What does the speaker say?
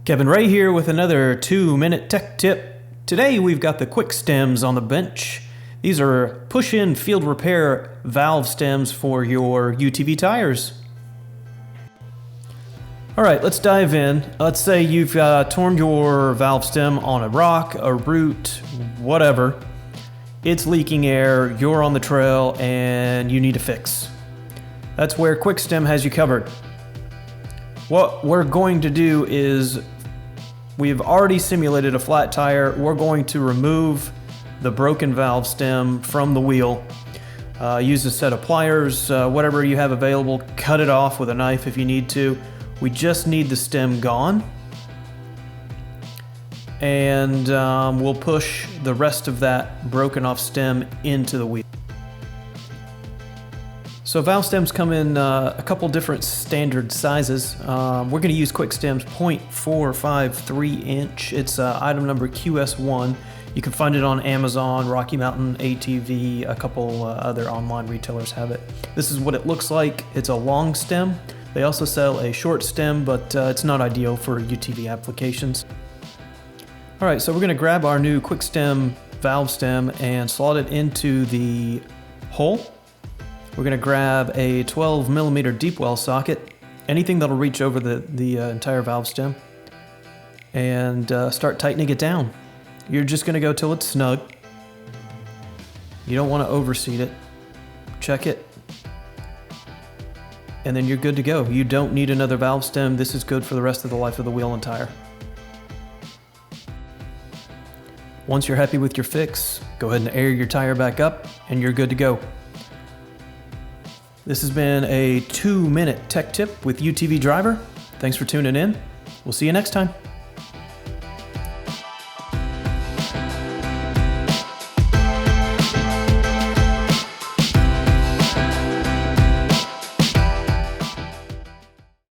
Kevin Ray here with another 2-minute tech tip. Today we've got the QuikStems on the bench. These are push-in field repair valve stems for your UTV tires. Alright, let's dive in. Let's say you've torn your valve stem on a rock, a root, whatever. It's leaking air, you're on the trail, and you need a fix. That's where QuikStem has you covered. What we're going to do is, we've already simulated a flat tire. We're going to remove the broken valve stem from the wheel. Use a set of pliers, whatever you have available. Cut it off with a knife if you need to. We just need the stem gone. And we'll push the rest of that broken off stem into the wheel. So valve stems come in a couple different standard sizes. We're going to use QuikStem's 0.453 inch. It's item number QS1. You can find it on Amazon, Rocky Mountain, ATV, a couple other online retailers have it. This is what it looks like. It's a long stem. They also sell a short stem, but it's not ideal for UTV applications. Alright, so we're going to grab our new QuikStem valve stem and slot it into the hole. We're going to grab a 12mm deep well socket, anything that'll reach over the entire valve stem, and start tightening it down. You're just going to go till it's snug. You don't want to overseat it. Check it. And then you're good to go. You don't need another valve stem. This is good for the rest of the life of the wheel and tire. Once you're happy with your fix, go ahead and air your tire back up and you're good to go. This has been a 2-minute tech tip with UTV Driver. Thanks for tuning in. We'll see you next time.